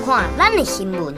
看咱的新闻。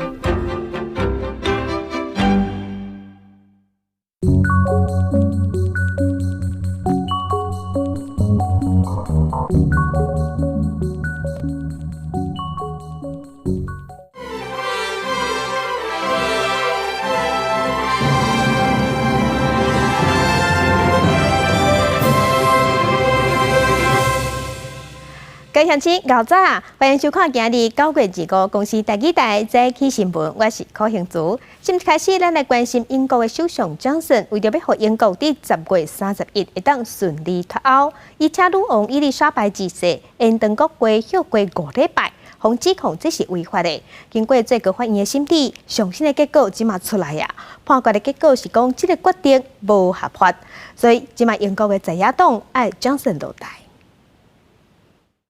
各位乡亲，早早，欢迎收看今日9月2日公司台记台早起新闻，我是柯兴竹。今日开始，咱来关心英国的首相强森，为着要让英国伫10月31日当顺利脱欧，伊请女王伊丽莎白二世延长国会休过5礼拜，互指控这是违法的。经过最高法院的审理，上新的结果即马出来呀，判决的结果是讲，这个决定无合法，所以即马英国的在野党爱强森落台。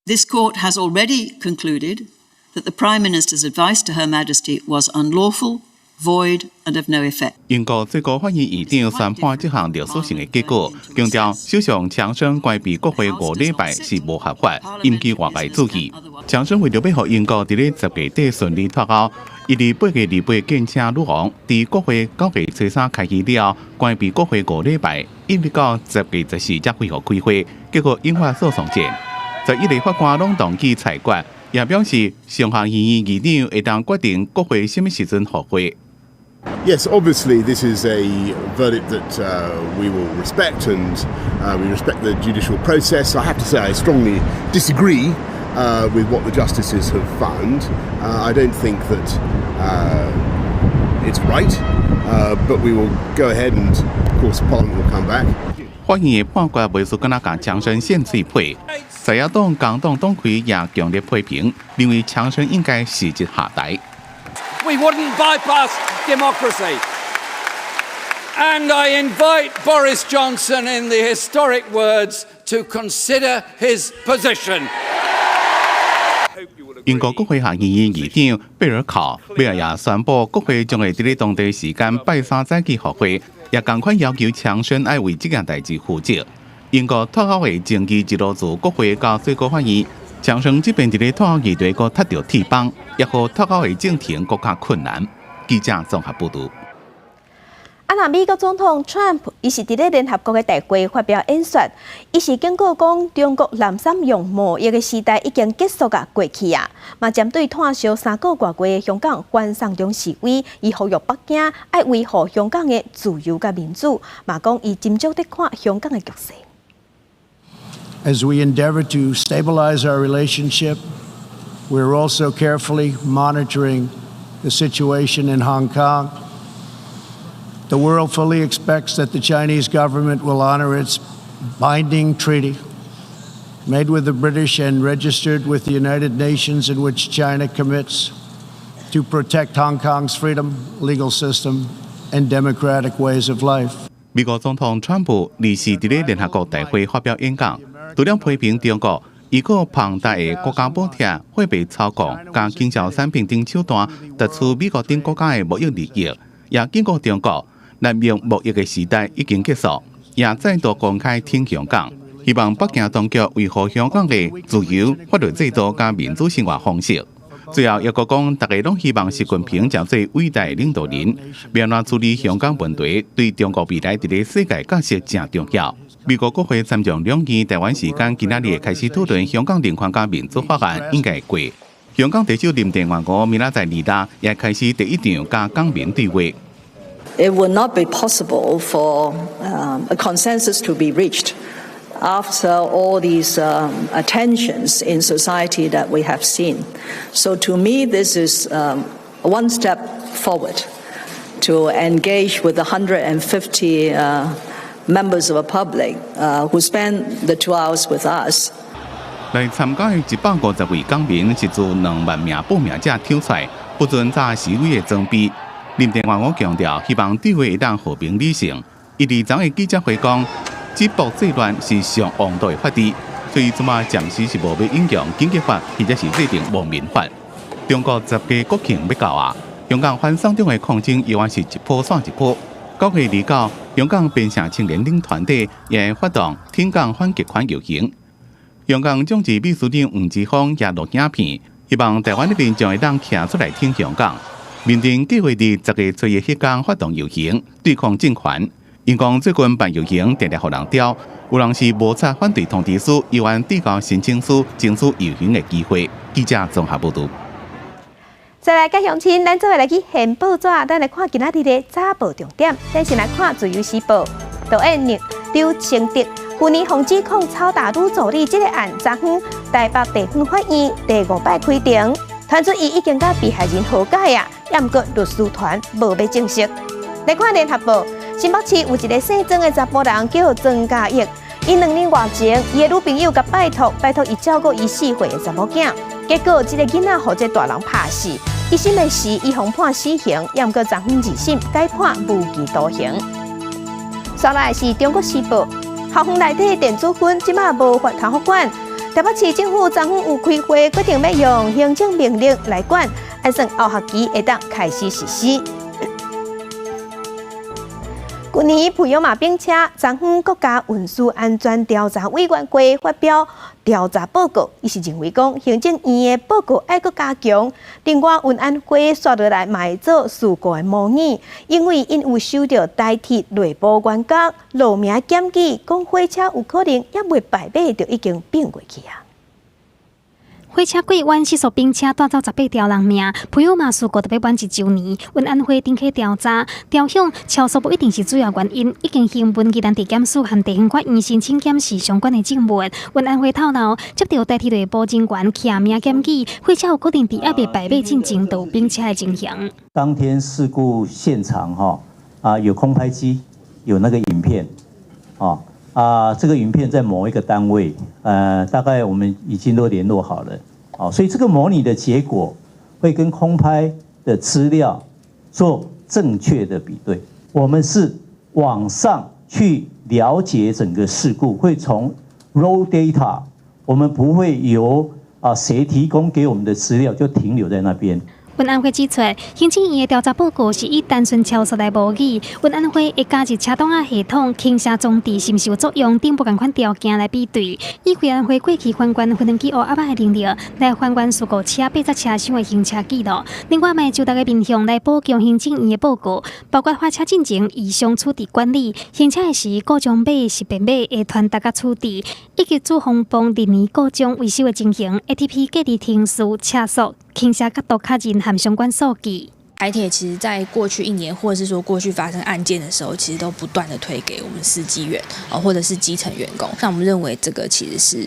This court has already concluded that the Prime Minister's advice to Her Majesty was unlawful, void, and of no effect. 英国最高法院议长宣判这项历史性的结果，强调首相强生关闭国会5礼拜是无合法，引起外界注意。强生为了要让英国在10月底顺利脱欧，伊伫8月28建请女王伫国会9月13开议了后，关闭国会5礼拜，一直到10月14才恢复开会，结果引发诉讼战。11日法官拢同意裁决，也表示上下议院议长会当决定国会什么时阵复会。Yes, obviously this is a verdict that we will respect, and we respect the judicial process. I have to say I strongly disagree with what the justices have found. I don't think that it's right, but we will go ahead, and of course Parliament will come back. 法院的判决未输敢若甲强生限制配，在野党共党党魁也强烈批评，认为强生应该辞职下台。We wouldn't bypass democracy. And I invite Boris Johnson, in the historic words, to consider his position. 英国国会下议院议长贝尔考尾仔也宣布，国会将会伫当地时间拜3早起复会，也同款要求强生爱为这件代志负责。英国脱欧的争议一路自国会到最高法院，强生这边伫脱欧议题阁踢到铁板，也互脱欧的进程更加困难。记者综合报道。美国总统 Trump 伊是伫咧联合国的大会发表演说，伊是警告讲中国南山用贸易的时代已经结束过去啊。嘛针对炭烧3个外国的香港反送中示威，伊呼吁北京爱维护香港的自由甲民主，嘛讲伊斟酌伫看香港的局势。As we endeavor to stabilize our relationship, we're also carefully monitoring the situation in Hong Kong. The world fully expects that the Chinese government will honor its binding treaty made with the British and registered with the United Nations, in which China commits to protect Hong Kong's freedom, legal system, and democratic ways of life. 美国总统川普二是伫咧联合国大会发表演讲，除了批评中国依靠庞大的国家补贴、货币操控、加经销产品等手段，突出美国等国家的贸易利益，也警告中国滥用贸易的时代已经结束，也再度公开挺香港，希望北京当局维护香港的自由、法律制度加民主生活方式。最后，也讲大家拢希望习近平真做伟大的领导人，免乱处理香港问题，对中国未来伫咧世界角色正重要。美国国会参众两院台湾时间今仔日开始讨论香港人权加民主法案应该过。香港特首林郑月娥明仔载2日也开始第一场加港民对话。It would not be possible for a consensus to be reached after all these tensions in society that we have seen. So to me, this is one step forward to engage with the 150 members of the public who spent the 2 hours with us. 来参加的150位港民是自2万名报名者挑出，不准炸示威的装备。林郑月娥强调，希望对话会当和平理性。伊伫昨日记者会讲，止暴制乱是上王道的法治，所以即马暂时是无要引用紧急法或者是制定亡民法。中国10个国庆要到啊，香港反送中的抗争依然是一波线一波。9月29，香港边城青年领团体也发动挺港反极权游行。香港政治秘书长黄之锋也录影片，希望台湾那边将会当站出来挺香港。民阵计划伫10月初一迄天发动游行，对抗政权。因讲最近办游行常常互人刁，有人是无查反对通知书，依然递交申请书，争取游行的机会。记者综合报道。再来，甲乡亲，咱做伙来去现报纸，咱来看今仔日的早报重点。咱先来看《自由时报》，导演刘清德去年防指控抄大女助理这个案，昨昏台北地方法院第5摆开庭，传出伊已经甲被害人和解啊，也毋过律师团无要证实。来看《联合报》，新北市有一个姓曾的查甫人叫曾家义，伊2年外前，伊的女朋友甲拜托伊照顾伊4岁的查某囝，结果这个囡仔互这大人拍死。一审的时，伊被判死刑，也毋过昨昏2审改判无期徒刑。再来是中国时报，校园内底电子烟即马无法通好管。台北市政府昨昏有开会，决定要用行政命令来管，按算后学期会当开始实施。去年培养马兵车，昨昏国家运输安全调查委员会发表调查报告，伊是认为讲行政院的报告要搁加强。另外，运安会刷落来嘛会做事故的模拟，因为因有收到代替内部员工路名检举，讲火车有可能也未摆买就已经变过去啊。火车过弯失速兵车带走18条人命，培养马事故特别满1周年，运安会展开调查，调向超速不一定是主要原因，已经行文期间地检署和地方法院申请检视相关的证物。运安会透露，接到代替内部人员骑名检举，火车有可能伫还未摆买进前就有兵车的情形。当天事故现场有空拍机，有那个影片，这个影片在某一个单位，大概我们已经都联络好了，所以这个模拟的结果会跟空拍的资料做正确的比对。我们是往上去了解整个事故，会从 raw data， 我们不会由谁提供给我们的资料就停留在那边。运安会指出，行政院的调查报告是以单纯超速来模拟，运安会会加入车挡仔系统、倾斜装置是毋是有作用等不同款条件来比对，以运安会过去还原分机乌阿爸的能力来还原事故车8车厢的行车记录。另外，嘛就大家面向来补强行政院的报告，包括发车进前异常处置管理、行车时故障码是便码的传达甲处置，以及主防泵历年故障维修的情形 ，ATP 隔离停驶、车速、倾斜角度较近和相关数据。台铁其实在过去1年，或者是说过去发生案件的时候，其实都不断的推给我们司机员或者是基层员工。那我们认为这个其实是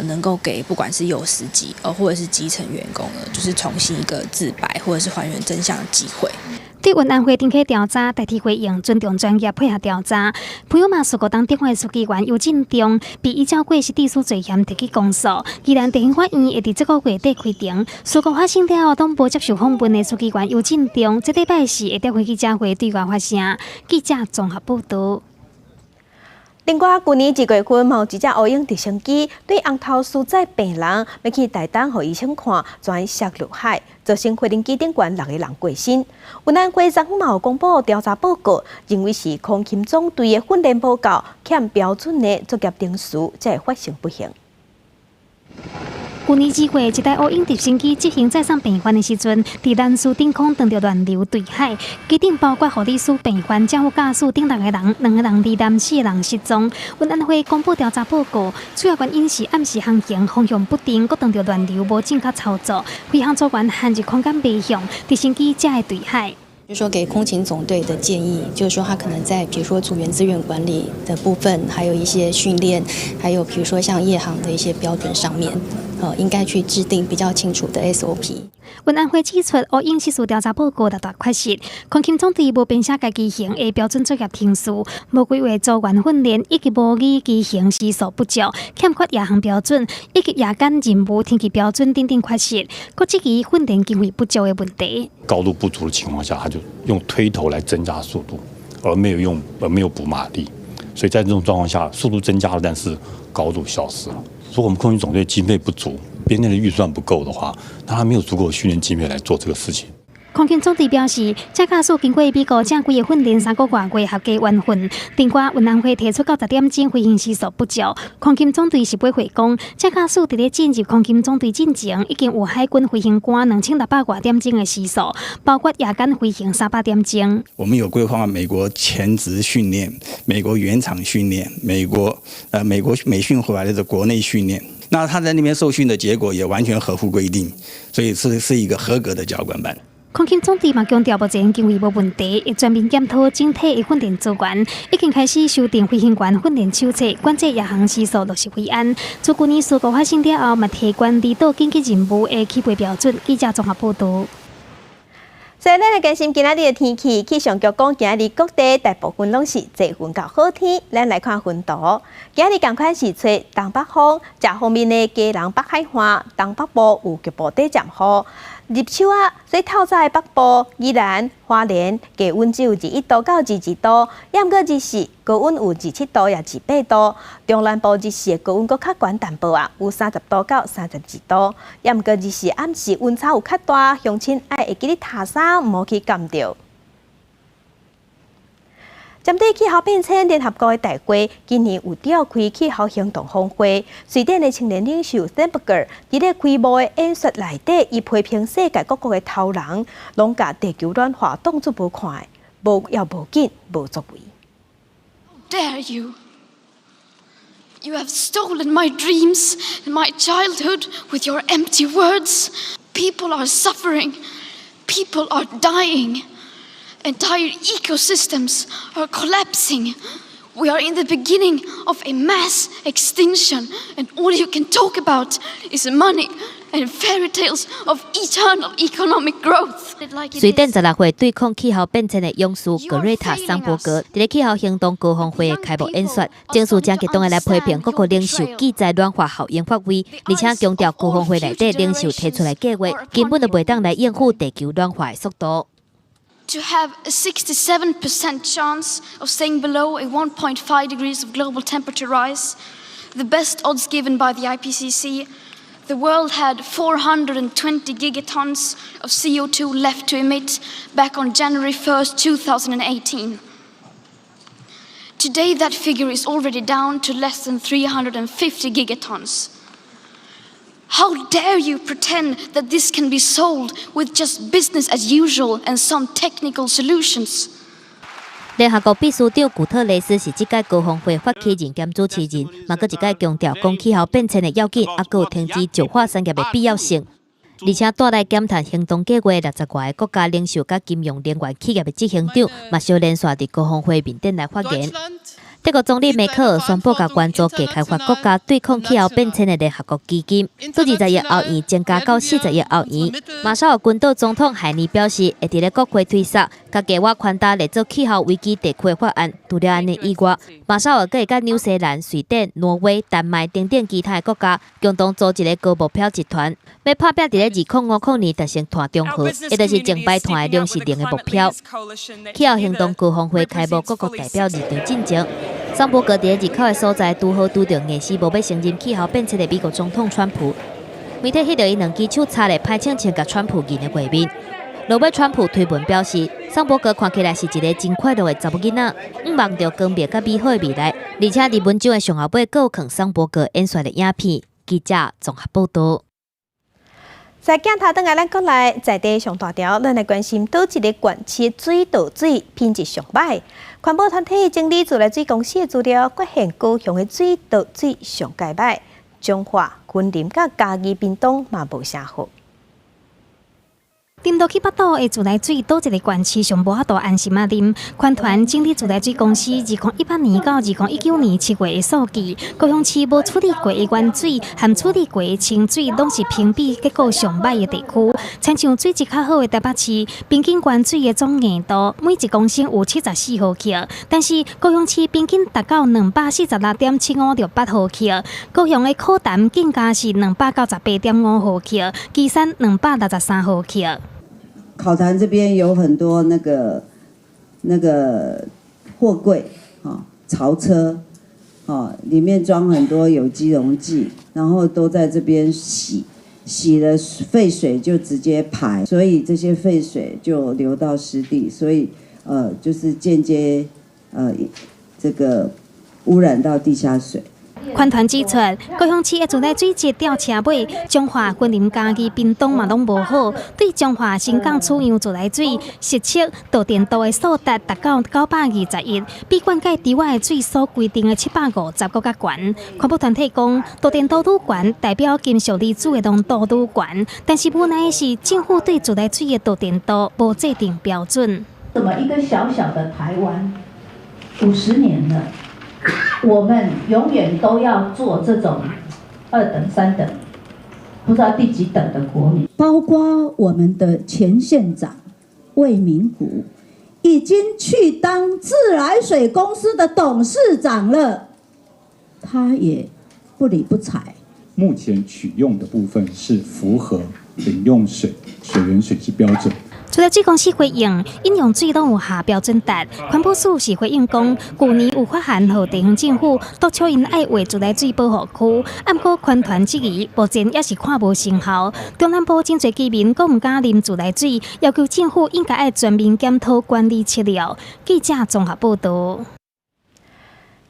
能够给不管是有司机或者是基层员工呢，就是重新一个自白或者是还原真相的机会。对运安会展开调查，代替回应尊重专业配合调查。培养马事故当电话的司机员尤进忠被依照过失致死罪嫌提起公诉，既然地方法院会伫这个月底开庭，事故发生了后，当无接受访问的司机员尤进忠，这礼拜四会调回记者会对外发声。记者综合报道。另外，去年1月份，有一只乌鹰直升机对红头输载病人要去台东，互医生看，转摔入海，造成飞行机顶悬6个人过身。运安会昨昏有公布调查报告，认为是空勤总队的训练不够，欠标准的作业定时，才会发生不幸。去年2月，一台乌鹰直升机执行载送病患的时阵，伫南苏顶空撞到乱流坠海，机顶包括护理师、病患、政府驾驶等6个人，2个人罹难，4个人失踪。运安会公布调查报告，主要原因是暗时航行方向不定，搁撞到乱流无正确操作，飞行组员限制空间飞向，直升机才会坠海。就是说给空勤总队的建议，就是说他可能在比如说组员资源管理的部分，还有一些训练，还有比如说像夜航的一些标准上面，应该去制定比较清楚的 SOP。运安会指出，乌鹰失事调查报告大大缺失，空勤总队无编写该机型的标准作业停时，无规划组员训练，以及模拟机型时速不足，欠缺夜航标准，以及夜间任务天气标准等等缺失，各这个训练经费不足的问题。高度不足的情况下，他就用推头来增加速度，而没有补马力，所以在这种状况下，速度增加了，但是高度消失了。如果我们空勤总队经费不足，编内的预算不够的话，那他没有足够的训练经费来做这个事情。空军总队表示，这假使经过美国正规的训练3个多月，合格完训，尽管运安会提出到10点钟飞行时速不足，空军总队是不会讲，这假使伫咧进入空军总队进前，已经有海军飞行官2600多点钟的时速，包括夜间飞行300点钟。我们有规划美国前职训练、美国原厂训练、美国美训回来的国内训练。那他在那边受训的结果也完全合乎规定，所以是一个合格的教官班。空军总队嘛强调，目前经费无问题，会全面检讨整体的训练资源，已经开始修订飞行员训练手册，管制夜航时速落实飞安。自去年事故发生了后，嘛提高离岛紧急任务的起飞标准。记者综合报道。所以，咱来关心今仔日的天气。气象局讲，今仔日各地大部分拢是多云到好天。咱来看云图，今仔日同款是吹东北风，这方面的基隆北海岸、东北部有局部短暂雨。入秋啊，所以透早的北部、宜兰、花莲，低温只有21度到22度，要毋过日时高温有27度也28度。中南部日时的高温阁较悬淡薄啊，有30度到32度。要毋过日时暗时温差有较大，乡亲爱会记得擦衫，毋好去感着。针对气候变迁，联合国的大会今年有召开气候行动峰会。瑞典的青年领袖森伯格伫咧开幕的演说内底，伊批评世界各国的头人，拢甲地球暖化当作无看的，无要无紧，无作为。How dare you! You have stolen my dreams and my childhood with your empty words. People are suffering. People are dying. Entire ecosystems are collapsing. We are in the beginning of a mass extinction, and all you can talk about is money and fairy tales of eternal economic growth. 瑞典16岁对抗气候变迁的勇士格瑞塔·桑伯格，在气候行动高峰会的开幕演说，情绪正激动的来批评各国领袖记载暖化效应发挥，而且强调高峰会内底领袖提出来计划根本就袂当来应付地球暖化的速度。To have a 67% chance of staying below a 1.5 degrees of global temperature rise, the best odds given by the IPCC, the world had 420 gigatons of CO2 left to emit back on January 1st, 2018. Today, that figure is already down to less than 350 gigatons. How dare you pretend that this can be solved with just business as usual and some technical solutions? 联合国秘书长古特雷斯是这届高峰会发起人兼主持人，嘛搁一届强调讲气候变迁的要紧，还搁有停止石化产业的必要性，而且带来减碳行动计划60外个国家领袖甲金融能源企业的执行长，嘛小连续伫高峰会面顶来发言。德国总理梅克尔宣布，甲援助加开发国家对抗气候变迁的联合国基金，自20亿欧元增加到40亿欧元。马绍尔群岛总统海尼表示，会伫咧国会推萨，甲计划宽大来做气候危机地区的法案。除了安尼以外，马绍尔阁会甲纽西兰、瑞典、挪威、丹麦等等其他的国家共同组一个高目标集团，要拍拼伫咧2050年达成碳中和，也就是净排碳的量是零的目标。气候行动高峰会开幕，各国代表入场进前。桑伯格伫入口的所在，拄好拄到硬是无要承认气候变迁的美国总统川普。媒体翕到伊两只手插咧派枪枪甲川普印的画面。落尾川普推文表示，桑伯格看起来是一个真快乐的查某囡仔，望着光明甲美好的未来，而且伫文章的上后尾佫有放桑伯格演说的影片。记者综合报道。在镜头等下，咱国内在地上大条，咱来关心倒一个县市水道水品质上歹。环保团体整理自来水公司的资料，发现高雄的水道水上界歹，彰化、云林甲嘉义、屏东嘛无啥好。林道去北岛的自来水，倒一个县市上无法度安心啉。款团整理自来水公司2018年到2019年7月的数据，高雄市无处理过的原水和处理过的清水，拢是评比结果上歹的地区。亲像水质较好的台北市，平均原水的总硬度每1公升有74毫克，但是高雄市平均达到246.75到8毫克。高雄的考淡更加是298.5毫克，旗山263毫克。考坛这边有很多那个货柜槽车里面装很多有机溶剂，然后都在这边洗洗了废水就直接排，所以这些废水就流到湿地，所以就是间接这个污染到地下水。款团指出，高雄市的自来水节吊车尾，彰化云林嘉义屏东嘛拢无好，对彰化新港取样自来水实测导电度的数值达到921，比灌溉池外的水所规定的750更加悬。环保团体讲，导电度愈悬，代表金属离子的浓度愈悬，但是无奈的是，政府对自来水的导电度无制定标准。怎么一个小小的台湾，50年了？我们永远都要做这种2等、3等，不知道第几等的国民。包括我们的前县长魏明谷，已经去当自来水公司的董事长了，他也不理不睬。目前取用的部分是符合饮用水水源水质标准。除了水公司回应，饮用水拢有下标准值。环保署是回应讲，去年有发函予地方政府督促因爱划自来水保护区，不过款团质疑，目前也是看无成效。中南部真侪居民阁唔敢啉自来水，要求政府应该爱全面检讨管理策略。记者综合报道。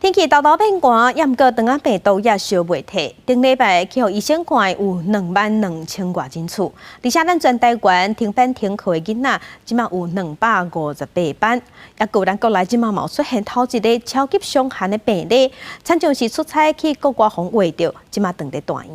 天气豆豆变寒，也毋过肠仔病毒也烧袂退。顶礼拜气候医生看有22000外人次，而且咱全台湾停班停课的囡仔，即马有258班。也有咱国内即马嘛出现头一个超级伤寒的病例，惨像是出差去国外风话着，即马等在大院。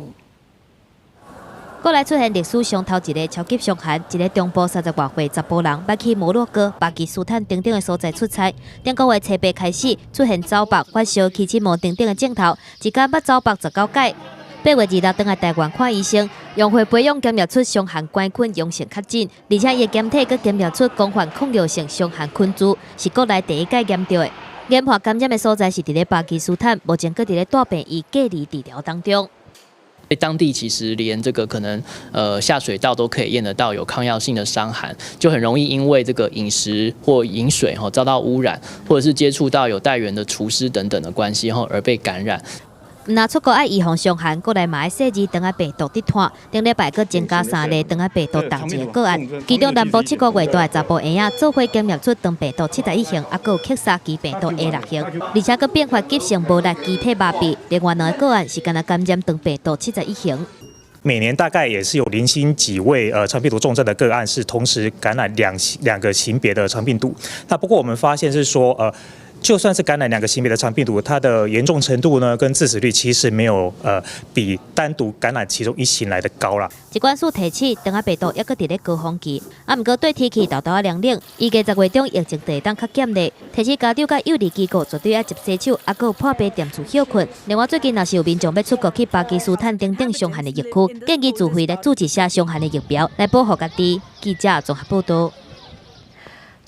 国内出现历史上头一个超级伤寒，一个中部30多岁查甫人，捌去摩洛哥、巴基斯坦等等的所在出差。顶个月初8开始出现走白、发烧、气气毛等等的症头，一天捌走白19届。8月26回来台湾看医生，用血培养检验出伤寒杆菌阳性确诊，而且伊检体佫检验出广泛抗药性伤寒菌株，是国内第一届验到的。研发感染的所在是伫咧巴基斯坦，目前佫伫咧大病院隔离治疗当中。当地其实连这个可能下水道都可以验得到有抗药性的伤寒，就很容易因为这个饮食或饮水遭到污染，或者是接触到有带源的厨师等等的关系而被感染。那出国爱预防伤寒，国内嘛爱设置肠仔病毒滴探，顶礼拜佫增加3例肠仔病毒同一个个案，其中南部7个月大的查甫婴仔做伙检验出肠病毒71型，还佫有克萨基病毒 A6型，而且佫变化急性无力机体麻痹。另外2个个案是敢若感染肠病毒71型。每年大概也是有零星几位肠病毒重症的个案是同时感染两个型别的肠病毒。那不过我们发现是说就算是感染2个型别的肠病毒，它的严重程度呢跟致死率其实没有比单独感染其中一型来的高啦。疾管署提起肠仔病毒抑佫伫咧高峰期，毋过对天气豆豆凉冷，预计10月中疫情第一档较减弱。提起家长甲幼儿机构绝对爱接洗手，还佫有破病踮厝休困。另外最近若是有民众要出国去巴基斯坦等等伤寒的疫区，建议自费来注一下伤寒的疫苗，来保护家己。记者综合报道。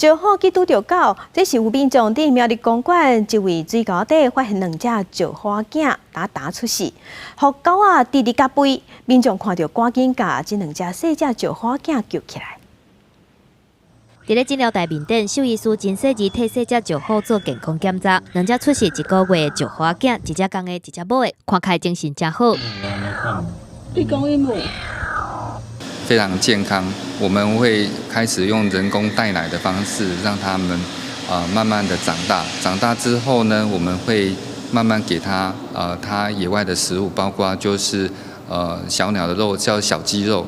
石虎去拄着狗，这是有民众伫苗栗公馆一位水沟底发现2只石虎囝打出世，互狗仔直直甲吠，民众看到赶紧甲这2只细只石虎囝救起来。伫咧诊疗台面顶，兽医师真细致替细只石虎做健康检查，2只出世1个月的石虎囝，一只公的，一只母的，看起来精神真好。你讲伊无？非常健康，我们会开始用人工代奶的方式，让他们慢慢的长大。长大之后呢，我们会慢慢给他他野外的食物，包括就是小鸟的肉，叫小鸡肉。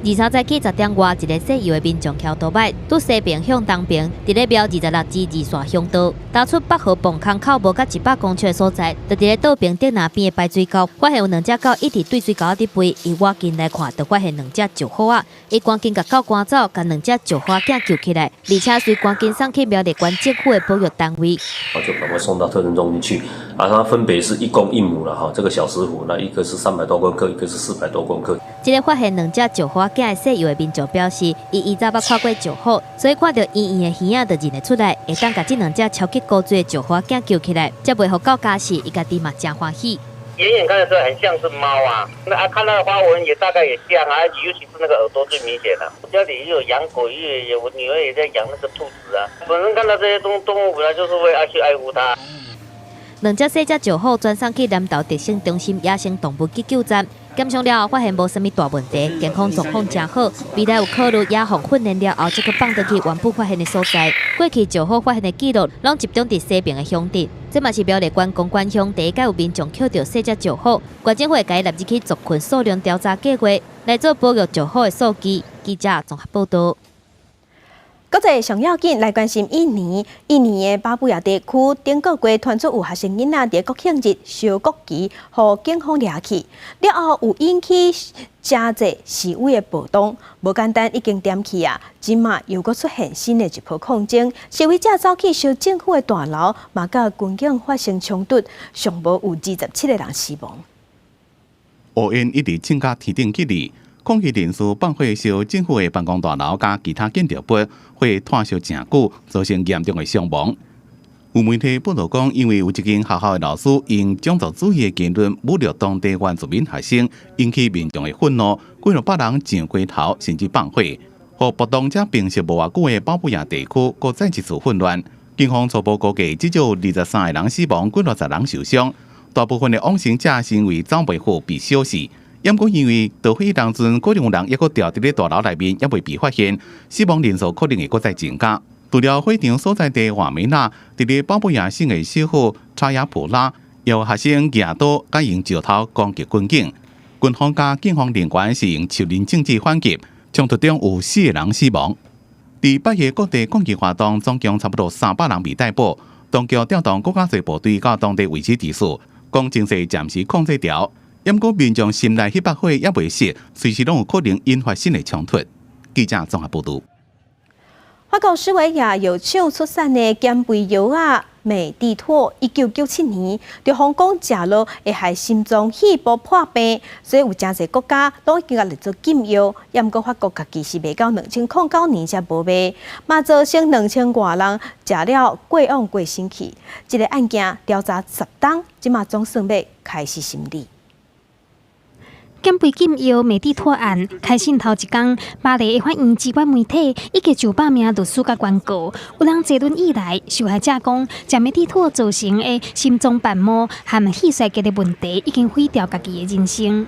23早起10点外，一个洗油的民众翘倒摆，拄西边向东边，伫咧苗26支二线乡道，打出8号磅空口无甲100公尺的所在，就伫咧道边顶那边的排水沟，发现有2只狗一直对水沟伫吠，伊挖进来看，就发现2只石虎仔，伊赶紧甲狗赶走，甲2只石虎囝救起来，而且随赶紧送去苗栗县政府的保育单位。就赶快送到特征中心去，它分别是1公1母了哈，这个小石虎，那一个是300多公克，一个是400多公克。这个发现2只石虎囝的细幼的民众表示，伊早捌看过石虎，所以看到圆圆的耳仔就认得出来，会当甲这2只超级高追的石虎囝救起来，才袂互狗家事，伊家己嘛真欢喜。远远看的时候很像是猫啊，看到的花纹也大概也像啊，尤其是那个耳朵最明显的。家里也有养狗，也我女儿也在养那个兔子啊。本身看到这些动物，本来就是为去爱护它。2只细只石虎转送去南投特生中心野生动物急救站，检查了后发现无什么大问题，健康状况真好。未来有考虑野放训练了后，即个放倒去原本发现的所在。过去就好发现的记录，拢集中伫西边的乡镇。这嘛是苗栗县公馆乡第一届有民众捡到细只石虎，县政府该立即去族群数量调查计划，来做保育石虎的数据。记者综合报道。国际上要紧来关心印尼的巴布亚地区，顶个月传出有学生囡仔伫国庆日烧国旗，互警方掠去，了后有引起真侪示威的暴动。无简单已经点起啊，即马又搁出现新的一波抗争，示威者走去烧政府的大楼，嘛甲军警发生冲突，上无有27个人死亡。乌烟一直增加天顶激烈。抗议人士放火烧政府的办公大楼，加其他建筑物，火炭烧真久，造成严重的伤亡。有媒体报道讲，因为有一间学校的老师用种族主义的言论侮辱当地原住民学生，引起民众的愤怒，几600人上街头，甚至放火，和暴动者平息无偌久的巴布亚地区，搁再一次混乱。警方初步估计至少有23个人死亡，几60人受伤。大部分的往生者是因为走袂好被烧死。因过因为导火当阵，可能有人抑搁掉伫咧大楼内面，抑未被发现，死亡人数可能会搁再增加。除了火场所在地瓦梅纳，伫咧巴布亚省的首府查亚普拉，有学生举刀甲用石头攻击军警，军方甲警方人员是用手刃政治反击，冲突中有4个人死亡。伫8月各地抗议活动，总共差不多300人被逮捕，当局调动国家队部队到当地维持秩序，讲情势暂时控制住。因过民众心内迄把火也未熄，随时拢有可能引发新的冲突。记者综合报道。法国斯维亚药厂出产的减肥药啊，美地妥，1997年在香港食落会害心脏气部破病，所以有真侪国家拢已经列做禁药。也毋过法国家己是卖到2009年才无卖，嘛造成2000多人食了过往过身去。这个案件调查10档，即马总算要开始审理。减肥禁药美地妥案开审头一天，巴黎的法院机关媒体以及900名律师甲原告，有人坐轮椅来，受害者讲，食美地妥造成的心脏瓣膜和气衰竭的问题，已经毁掉家己的人生。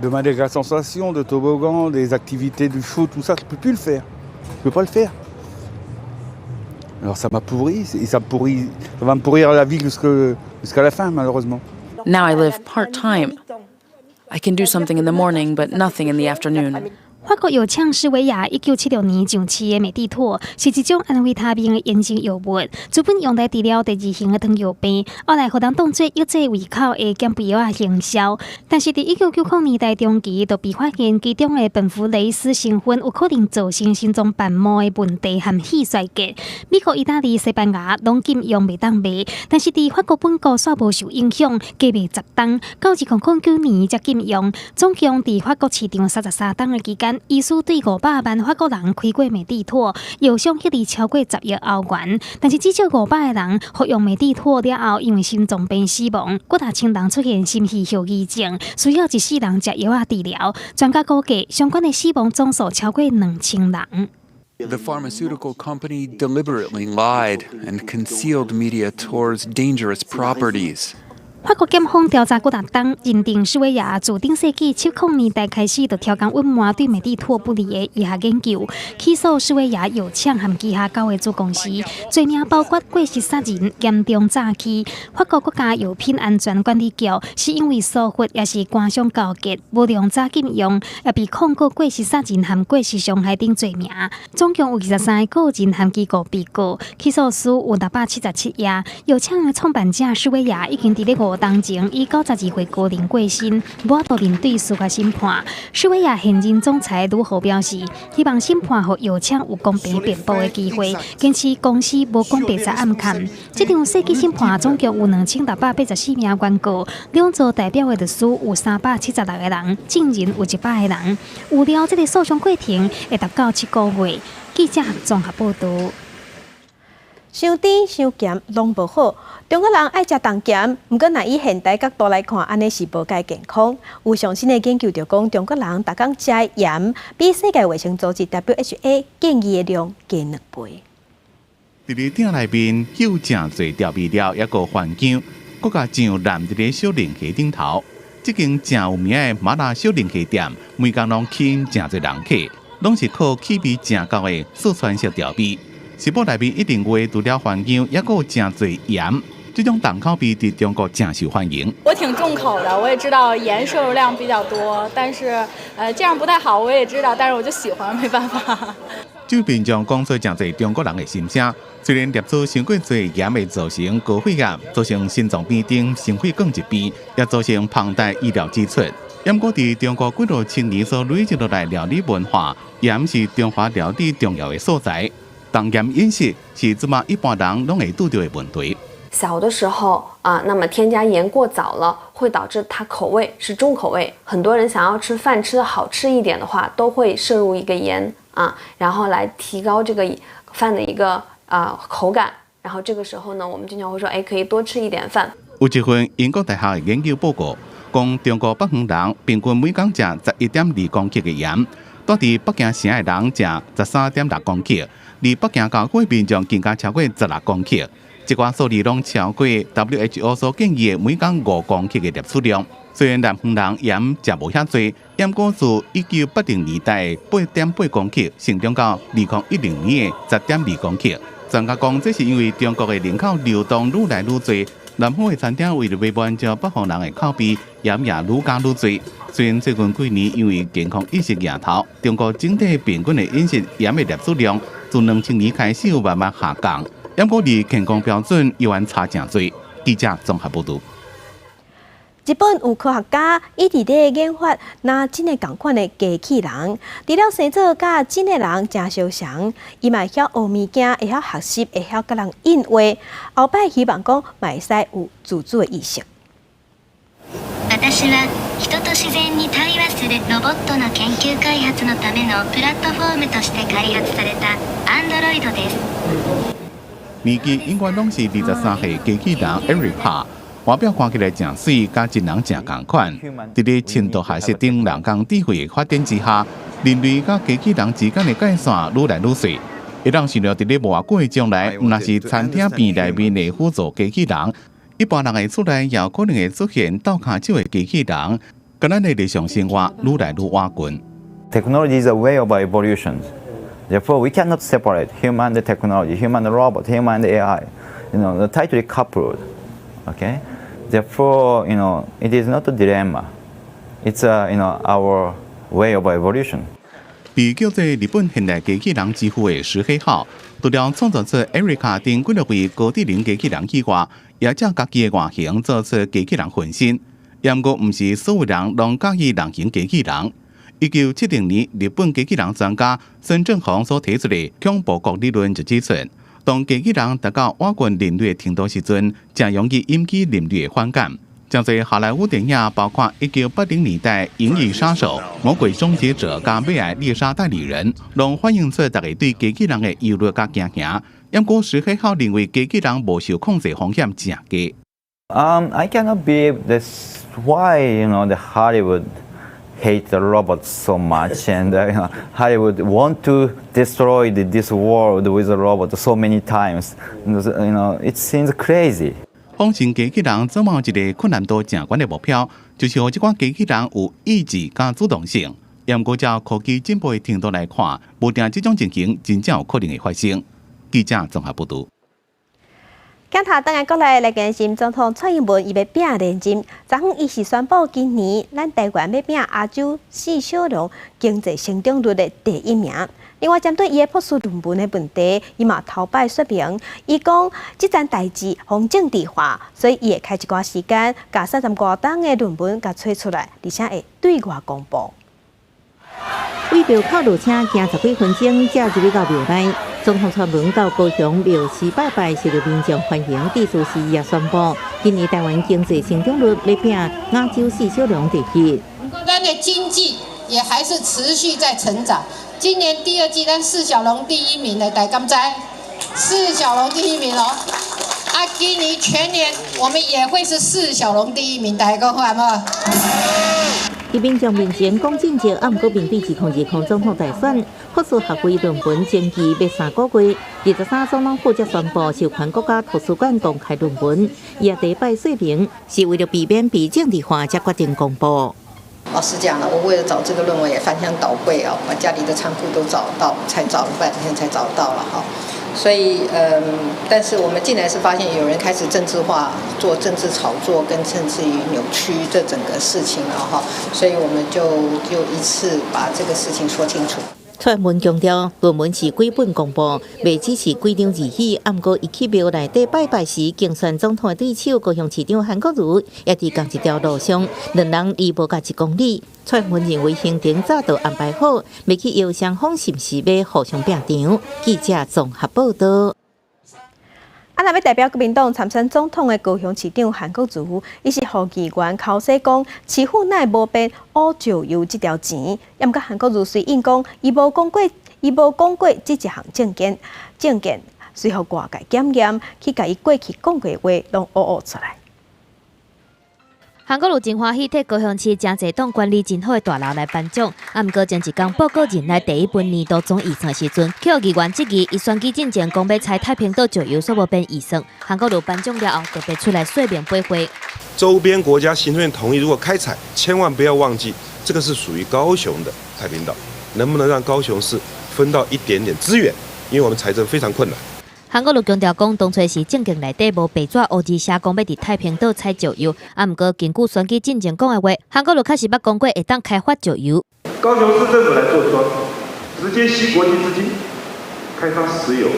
Demander la sensation de toboggan, des activités du foot, tout ça, je peux plus le faire. Je peux pas le faire. Alors ça m'a pourri, et ça va me pourrir la vie jusqu'à la fin, malheureusement. Now I live part-time. I can do something in the morning, but nothing in the afternoon. 法国药厂斯维亚1976年上市的美地妥是一种安慰他病的炎症药物，主本用来治疗第2型的糖尿病，后来互人当作抑制胃口的减肥药行销。但是，伫1990年代中期，就被发现其中的苯氟雷斯成分有可能造成心脏瓣膜的问题和气衰竭。美国、意大利、西班牙拢禁用袂当卖，但是伫法国本国煞无受影响，加卖10档，到2009年才禁用，总共伫法国市场33档的期间。医师对500万法国人开过美地妥，药商迄里超过10亿欧元，但是至少500个人服用美地妥了后，因为心脏病死亡，几大千人出现心肌后遗症，需要1世人食药啊治疗。专家估计，相关的死亡总数超过2000人。The pharmaceutical company deliberately lied and concealed Mediator's dangerous properties. 法国检方调查几大档，认定斯维亚自顶世纪70年代开始，就调降隐瞒对美地妥不利的医学研究，起诉斯维亚药厂和旗下9个子公司，罪名包括过失杀人、严重诈欺。法国国家药品安全管理局是因为疏忽也是官商勾结，无良早禁用，也被控告过失杀人和过失伤害等罪名。总共有23个个人和机构被告，起诉书有677页。药厂的创办者斯维亚已经伫咧5当前以92岁高龄过身，无法度面对司法审判。斯维亚现任总裁卢豪表示，希望审判予药厂有公平辩驳的机会，坚持公司无讲白查暗砍。这场世纪审判总共有2684名原告，两组代表的律师有376个人，证人有100个人。预料这个诉讼过程会达到7个月。记者综合报道。伤甜伤咸拢无好，中国人爱食重咸，毋过若以现代角度来看，安尼是无介健康。有上新的研究就讲，中国人逐工食盐，比世界卫生组织 WHO 建议的量加2倍。伫咧鼎内面有真侪调味料，一个环境，搁甲酱淋伫咧小冷气顶头。这间正有名的麻辣小零食店，每天拢吸引真侪人客，拢是靠气味正高的四川式调味。食谱内面一定会除了番姜，也有真侪盐。这种重口味在中国正受欢迎。我挺重口的，我也知道盐摄入量比较多，但是这样不太好，我也知道，但是我就喜欢，没办法。这品种讲出真侪中国人的心声。虽然摄取伤过侪盐会造成高血压，造成心脏病等心血管疾病，也造成庞大医疗支出。不过，在中国几多千年所累积落来料理文化，盐是中华料理重要的所在。重盐饮食是即马一般人拢会遇到的问题。小的时候那么添加盐过早了，会导致它口味是重口味。很多人想要吃饭吃的好吃一点的话，都会摄入一个盐然后来提高这个饭的一个口感。然后这个时候呢，我们经常会说，可以多吃一点饭。有一份英国大学的研究报告，讲中国北方人平均每天吃11.2公克的盐，住伫北京城的人吃13.6公克，离北京郊区民众更加超过16公克。这寡数字拢超过 WHO 所建议的每天5公克的摄取量。虽然南方人盐食无遐多，盐果自1980年代的8.8公克成长到2010年的10.2公克。专家讲，这是因为中国的人口流动愈来愈多，南方的餐厅为了要满足北方人的口味，盐也愈加愈多。虽然最近几年因为健康意识抬头，中国整体平均的饮食盐的摄取量自2000年开始慢慢下降。不过，离健康标准依然差真多。记者综合报道。日本有科学家一直在研发那真的同款的机器人，除了生做甲真的人真相像，伊嘛会晓学物件，会晓学习，会晓甲人应话。后摆希望讲，嘛会使有自主的意识。私は人と自然に対話するロボットの研究開発のためのプラットフォームとして開発されたアンドロイドです。年纪应该拢是23岁机器人 Erica， 外表看起来真水，甲真人真同款。伫咧深度学习等人工智慧的发展之下，人类甲机器人之间的界线愈来愈细。会当想到伫咧无偌久的将来，若是餐厅边内面的辅助机器人，一般人的厝内也可能会出现倒骹手的机器人，甲咱的日常生活愈来愈瓦近。Technology is a way of evolution. Therefore, we cannot separate human and technology, human and robot, human and AI. They're tightly coupled. Okay. Therefore, it is not a dilemma. It's our way of evolution. 被叫做日本现代机器人之父的石黑浩，除了创造出 Erica 等几多位高智能机器人以外，也将家己的外形做出机器人分身。不过，唔是所有人拢介意人形机器人。1970年，日本机器人专家孙正宏所提出的恐怖谷理论就指出，当机器人达到瓦近人类的程度时阵，正容易引起人类的反感。像在好莱坞电影，包括1980年代《银翼杀手》《魔鬼终结者》甲《美爱猎杀代理人》，拢反映出大家对机器人的忧虑甲惊吓。不过，石黑浩认为机器人无受控制风险真低。I cannot believe this. Why the Hollywood hate the robots so much, and Hollywood want to destroy this world with the robot so many times. It seems crazy. 仿生机器人做某一个困难度正悬的目标，就是让这款机器人有意志甲主动性。不过，照科技进步的程度来看，无定这种情形真正有可能会发生。记者综合报道。检查当然国内来关心总统蔡英文伊要拼连任，昨昏伊是宣布今年咱台湾要拼亚洲4小龙经济成长率的第1名。另外，针对伊的博士论文的问题，伊嘛头摆说明，伊讲这件代志互政治化，所以伊会开一寡时间，甲30多档的论文甲找出来，而且会对外公布。为庙口路车行10几分钟，才入去到庙内。总统出门到高雄庙寺拜拜，受到民众欢迎。地主时也宣布，今年台湾经济成长率要拼亚洲4小龙第1。咱的经济也还是持续在成长。今年第2季，咱4小龙第1名的，大家知？4小龙第1名哦。今年全年我们也会是4小龙第1名，大家讲好不好？伫民众面前讲正经，啊，毋过面对2020总统大选，复述合规论文前期要3个月，23总统府才宣布授权国家图书馆公开论文，伊也第一摆说明是为了避免被政治化，才决定公布。老实讲了，我为了找这个论文也翻箱倒柜啊，把家里的仓库都找到，才找了半天才找到了哈。所以但是我们进来是发现有人开始政治化，做政治炒作，跟甚至于扭曲这整个事情了哈。所以我们就一次把这个事情说清楚。蔡英文强调，论文是几本公布，未只是几张字语。啊，毋过伊去庙内底拜拜时，竞选总统的对手高雄市长韩国瑜也伫同一条路上，两人离无甲1公里。蔡英文认为行程早就安排好，未去邀双方是毋是要互相拼场？记者综合报道。要代表国民党参选总统的高雄市长韩国瑜，伊是和议员口说讲，市府乃无变乌石油这条钱。也毋过韩国瑜随应讲，伊无讲过这一项证件，随后外界检验，去甲伊过去讲过的话拢乌出来。韩国瑜真欢喜，摕高雄市真侪栋管理真好的大楼来颁奖。啊，毋过前一天报告人来第一份年度总预算时阵，去互议员质疑，伊选举进前讲要拆太平岛石油所无变预算。韩国瑜颁奖了后，特别出来说明背会。周边国家行政院同意，如果开采，千万不要忘记，这个是属于高雄的太平岛，能不能让高雄市分到一点点资源？因为我们财政非常困难。韩国瑜强调讲，当初是政见内底无白纸黑字写讲要伫太平岛采石油，啊，毋过根据选举进前讲的话，韩国瑜确实捌讲过会当开发石油。高雄市政府来做庄，直接吸国际资金，开发石油、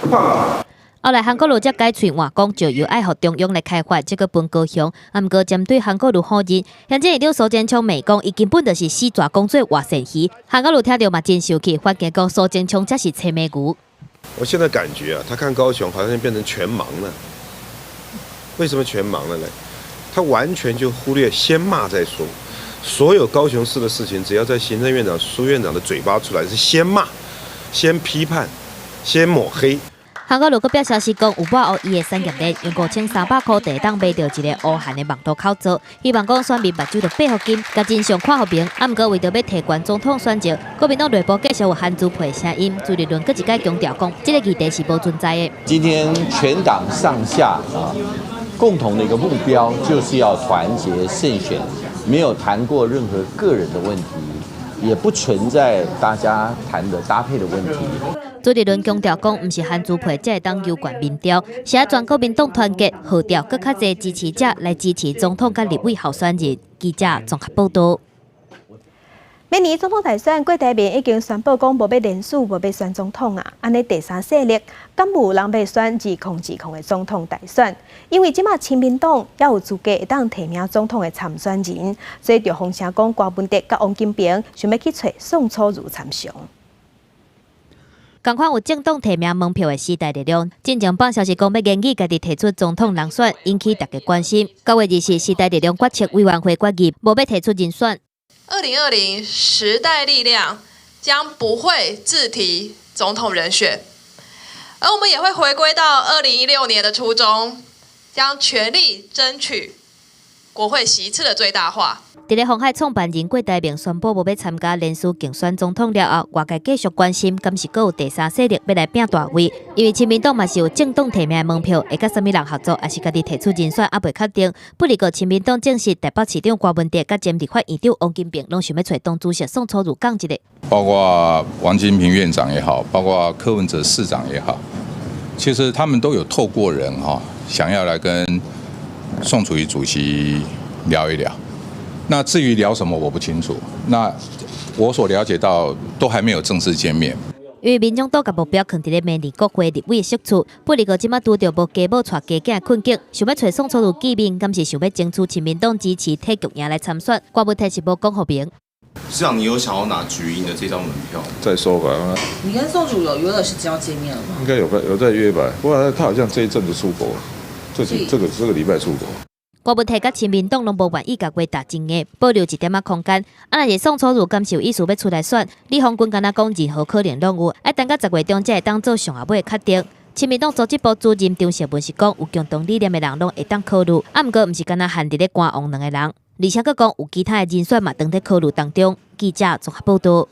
矿产。后来韩国瑜才改喙话讲石油爱互中央来开发，这个分高雄。啊，毋过针对韩国瑜否认，现在议长苏贞昌美讲，伊根本就是死抓工作活鳝鱼。韩国瑜听到嘛真生气，反击讲苏贞昌才是青梅牛。我现在感觉啊，他看高雄好像变成全盲了。为什么全盲了呢？他完全就忽略先骂再说。所有高雄市的事情，只要在行政院长、苏院长的嘴巴出来，是先骂、先批判、先抹黑。韩国瑜阁表消息讲，有把握伊的产业链用5300块第当买到一个乌汉的网络口罩，希望讲选民目睭着8福金，甲真相看互明。啊，毋过为着要提悬总统选情，国民党内部继续有韩主配声音，朱立伦阁一改强调讲，这个议题是无存在的。今天全党上下共同的一个目标就是要团结胜选，没有谈过任何个人的问题，也不存在大家谈的搭配的问题。朱立伦强调讲，毋是韩主配才会当有关民调，是要全国民党团结号召更较侪支持者来支持总统甲立委候选人。记者综合报道。明年总统大选，各台面已经宣布讲无要连署，无要选总统啊！安尼第三势力，敢有人要选2020的总统大选？因为即马亲民党也有资格会当提名总统的参选人，所以就风声讲郭文哲甲王金平想要去找宋楚瑜参选。同款有政党提名门票的时代力量，进前放消息讲要建议家己提出总统人选，引起大家关心。9月20日，时代力量决策委员会决议，无要提出人选。2020时代力量将不会自提总统人选，而我们也会回归到2016年的初衷，将全力争取国会席次的最大化。伫咧鸿海创办人郭台铭宣布无要参加连署竞选总统了后，外界继续关心，敢是阁有第三势力要来拼大位？因为亲民党嘛是有政党提名的门票，会甲什么人合作，还是家己提出人选，还未确定。不离个亲民党证实，台北市长郭文哲甲前立法院长王金平拢想要找党主席宋楚瑜讲一个。包括王金平院长也好，包括柯文哲市长也好，其实他们都有透过人想要来跟宋楚瑜主席聊一聊。那至于聊什么我不清楚，那我所了解到都还没有正式见面。因为民众党甲目标放伫咧明年国会立委的席处，不离个即马拄着无家母带家囝的困境，想要找宋楚瑜见面，敢是想要争取亲民党支持替局赢来参选，郭文哲是无讲互明。市长，你有想要拿橘营的这张门票？再说吧。你跟宋楚瑜有约了时间要见面了吗？应该有在约吧，不过他好像这一阵子出国，这个礼拜出国。郭文哲甲亲民党拢无愿意甲话打真的，保留一点仔空间。若是宋楚瑜敢是有意思要出来选，李鸿鈞敢若讲任何可能拢有，要等到10月中才会当做上下尾的确定。亲民党组织部主任张成文是讲，有共同理念的人拢会当考虑，毋过毋是敢若限伫咧官王2个人。而且佫讲有其他的人选嘛，正在考虑当中。记者综合报道。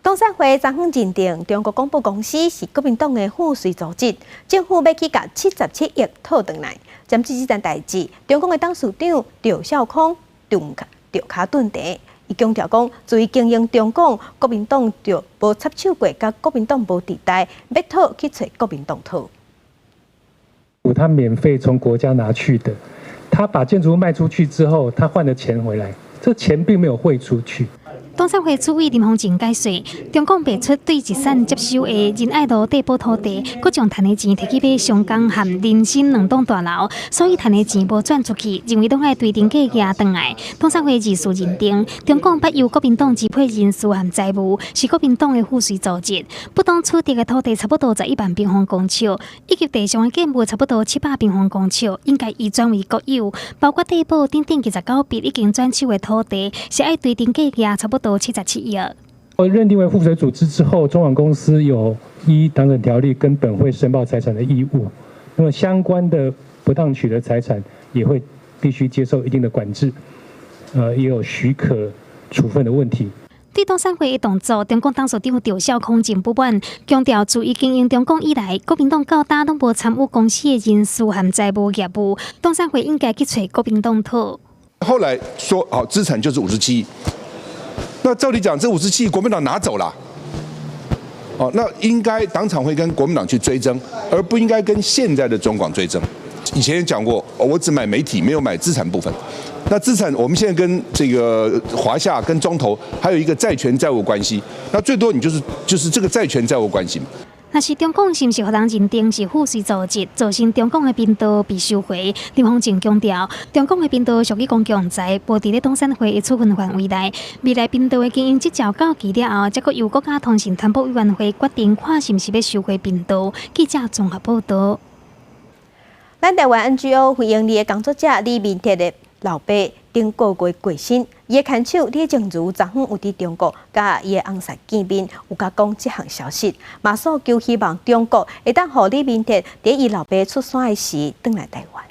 东山会昨昏认定，中国广播公司是国民党的附属组织，政府要去甲77亿讨回来。针对这件代志，中共的董事长赵少康掉脚顿地，伊强调讲，至于经营中共，国民党就无插手过，甲国民党无地带，要讨去找国民党讨。他免费从国家拿去的，他把建筑物卖出去之后，他换了钱回来，这钱并没有汇出去。东山会主委林凤静解释，中共排出对一产接收的仁爱路地堡土地，佮将赚的钱摕去买上港和林新2栋大楼，所以赚的钱无转出去，认为拢爱对定价压回来。东山会人士认定，中共不由国民党支配人事和债务，是国民党的附属组织。不当取得的土地差不多11万平方公尺，以及地上的建物差不多700平方公尺，应该移转为国有，包括地堡等29笔已经转手的土地，是爱对定价压差不多77亿。认定为附属组织之后，中网公司有依党审条例跟本会申报财产的义务，那么相关的不当取得财产也会必须接受一定的管制，也有许可处分的问题。对东山会的动作，中共董事长赵少康真不满，强调自伊经营中共以来，国民党到大拢无参与公司的人事和债务业务，东山会应该去找国民党讨。后来说好，资产就是57亿。那照理讲，这57亿国民党拿走了，那应该党产会跟国民党去追征，而不应该跟现在的中广追征。以前也讲过，我只买媒体，没有买资产部分。那资产，我们现在跟这个华夏、跟中投还有一个债权债务关系，那最多你就是这个债权债务关系嘛。若是中共是毋是予人认定是附属组织，造成中共的频道被收回？林凤静强调，中共的频道属于公共财，无伫咧东山会的处分范围内。未来频道的经营执照到期了后，才佫由国家通讯传播委员会决定，看是毋是要收回频道。记者综合报道。咱台湾 NGO 非营利的工作者李明铁的老爸顶个月过身，伊的牵手李静茹昨昏有伫中国，甲伊的翁婿见面，有甲讲这项消息，马上求希望中国会当互李明铁伫伊老爸出山的时转来台湾。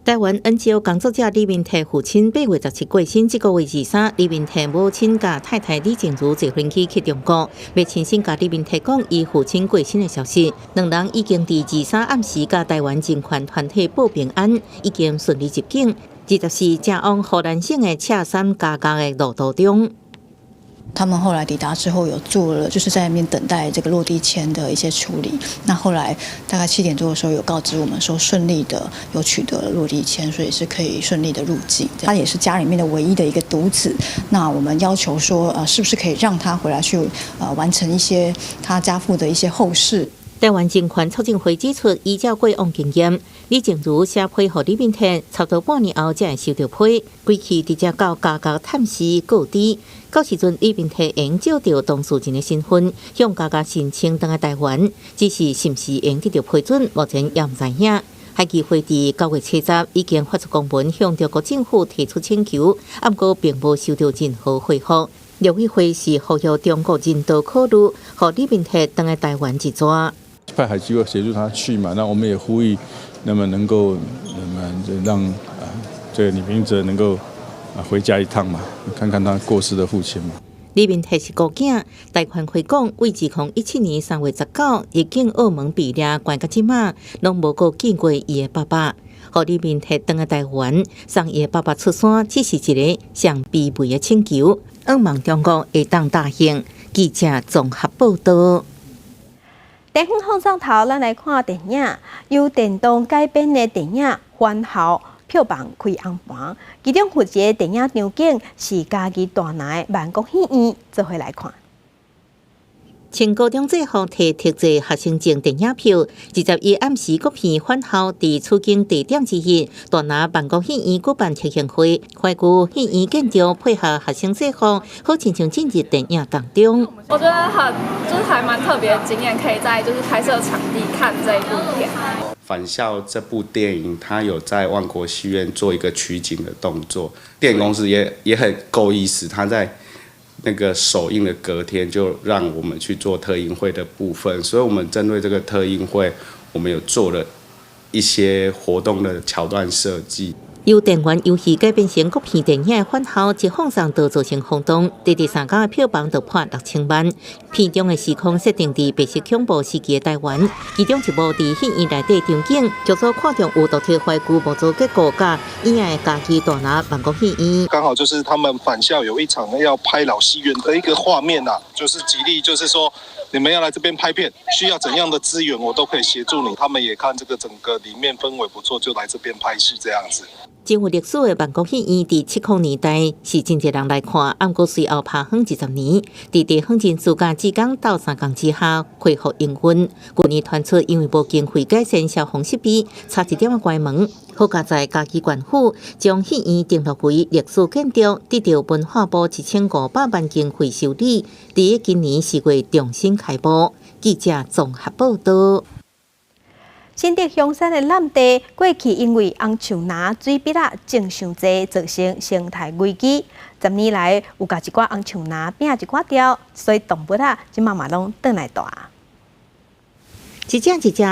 台湾 NGO 工作者李明泰父亲8月17过身，这个月23，李明泰母亲甲太太李静茹坐飞机去中国，要亲身甲李明泰讲伊父亲过身的消息。两人已经伫23暗时甲台湾人权团体报平安，已经顺利入境。24正往荷兰省的赤山加加的路途中。他们后来抵达之后，有做了就是在那边等待这个落地签的一些处理。那后来大概7点多的时候，有告知我们说顺利的有取得了落地签，所以是可以顺利的入境。他也是家里面的唯一的一个独子。那我们要求说，是不是可以让他回来去完成一些他家父的一些后事？台湾人权促进会指出，依照过往经验，李静茹写批予李明泰，差不多半年后才会收到批。归期直接到家家探视告知，到时阵李明泰应照着当事人的身份，向家家申请回来台湾，只是是毋是应得到批准，目前也唔知影。海基会伫9月7日已经发出公文向中国政府提出请求，不过并无收到任何回复。陆委会是呼吁中国人道考虑，予李明泰回来台湾一抓。派海基会协助他去嘛，那我们也呼吁，那么能够让这个李明哲能够回家一趟嘛，看看他过世的父亲嘛。李明泰是孤囝，台湾会讲为2017年3月19日进澳门毕业，关到即马，拢无过见过伊的爸爸。予李明泰回来台湾，送伊的爸爸出山，只是一个上卑微的请求，希望中国会当答应。记者综合报道。电影放上头，咱来看电影，由电动改编的电影《番号》票房开红盘，其中有一个电影场景是家己大南的万国戏院，做伙来看。前高中制服提特制学生证电影票，21暗时国片《番号》伫取景地点之一，大拿万国戏院举办特映会，怀古戏院建筑配合学生制服，好亲像进入电影当中。我觉得就是还蛮特别的经验，可以在就是拍摄场地看这一部片。返校这部电影，它有在万国戏院做一个取景的动作，电影公司也很够意思，它在那个首映的隔天就让我们去做特映会的部分，所以我们针对这个特映会，我们有做了一些活动的桥段设计。由电玩游戏改编成国片电影的返校，一放送就造成轰动。第3天的票房就破6000万。片中的时空设定伫白色恐怖时期的台湾，其中一幕伫戏院内底场景，剧组看中有独特怀旧无做结果甲影的家己大拿办公戏院。刚好就是他们返校有一场要拍老戏院的一个画面啊，就是极力就是说你们要来这边拍片，需要怎样的资源我都可以协助你。他们也看这个整个里面氛围不错，就来这边拍戏这样子。真有历史的万国戏院，伫70年代是真侪人来看，不过随后拍远20年，伫地方人暑假只讲斗3工之下恢复营运。去年传出因为无经费改善消防设备，差一点仔关门。好佳在嘉义县府将戏院登录为历史建筑，得到文化部1500万经费修理，伫今年4月重新开幕。记者综合报道。新竹香山的南地过去因为红树林水笔啊种伤济，造成生态危机。10年来有甲一寡红树林变一寡掉，所以动物啊即嘛拢转来大。一只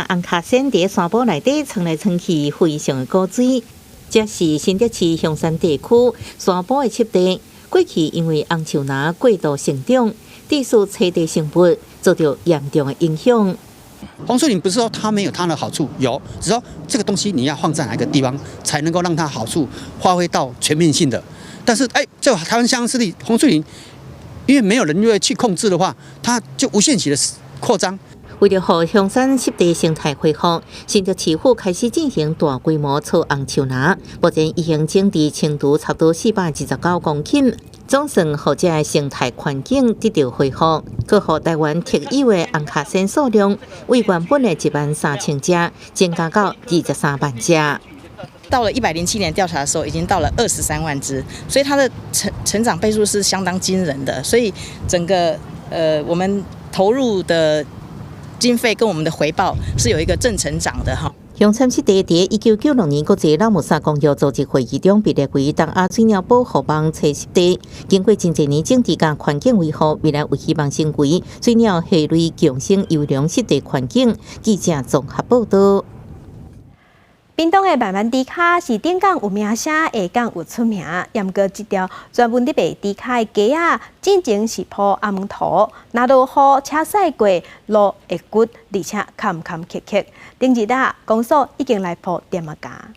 红卡仙伫山坡内底窜来窜去，非常的古锥。这是新竹市香山地区山坡的湿地，过去因为红树林过度生长，致使栖地生物受到严重的影响。红树林不是说它没有它的好处，有，只是说这个东西你要放在哪个地方，才能够让它好处发挥到全面性的。但是，这台湾乡市里红树林，因为没有人愿意去控制的话，它就无限期的扩张。为了让香山湿地生态恢复，新竹市府开始进行大规模草红树林，目前已经种植程度差不多429公顷。总算让这个生态环境得到恢复，搁让台湾特有的红卡仙数量为原本的13000只增加到23万只。到了107年调查的时候，已经到了23万只，所以它的成长倍数是相当惊人的。所以整个我们投入的经费跟我们的回报是有一个正成长的哈。香山湿地伫1996年国际拉姆萨公约组织会议中被列为东亚水鸟保护网册湿地。经过真侪年整治甲环境维护，未来有希望成为水鸟蟹类共生优良湿地环境。记者综合报道。屏东的慢慢猪脚是顶港有名声，下港有出名。毋过这条专门伫卖猪脚的街啊，进前是铺阿蒙土，若落雨车驶过路会骨，而且坎坎坷坷。顶日啊，公所已经来铺点啊架。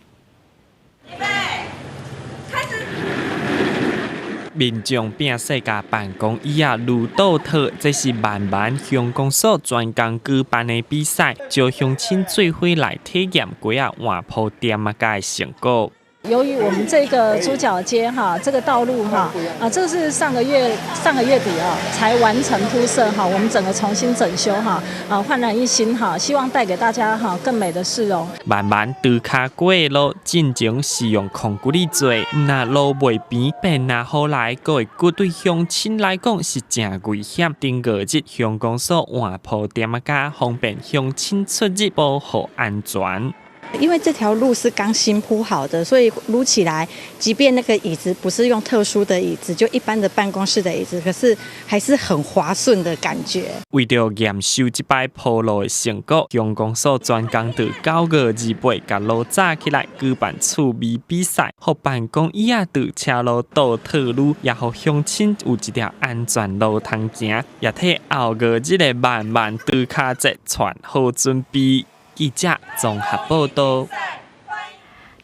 民众拼世界办公椅啊，如倒套，这是慢慢乡公所专工举办的比赛，招乡亲做伙来体验街啊换铺点啊架的成果。由于我们这个猪脚街哈，这个道路哈这是上个月底才完成铺设哈，我们整个重新整修哈焕然一新哈，希望带给大家更美的市容。慢慢猪脚街的路进前是用concrete里做，那路袂平，变那好来，各会骨对乡亲来讲是真危险。顶个日乡公所换铺点啊架，方便乡亲出入，保护安全。因为这条路是刚新铺好的，所以撸起来，即便那个椅子不是用特殊的椅子，就一般的办公室的椅子，可是还是很滑顺的感觉。为了验收这摆铺路的成果，乡公所专工在9月28日甲路炸起来，举办趣味比赛，互办公椅啊在车路倒套路，也互乡亲有一条安全路通行，也替后月日的慢慢猪脚节传好准备。记者综合报道。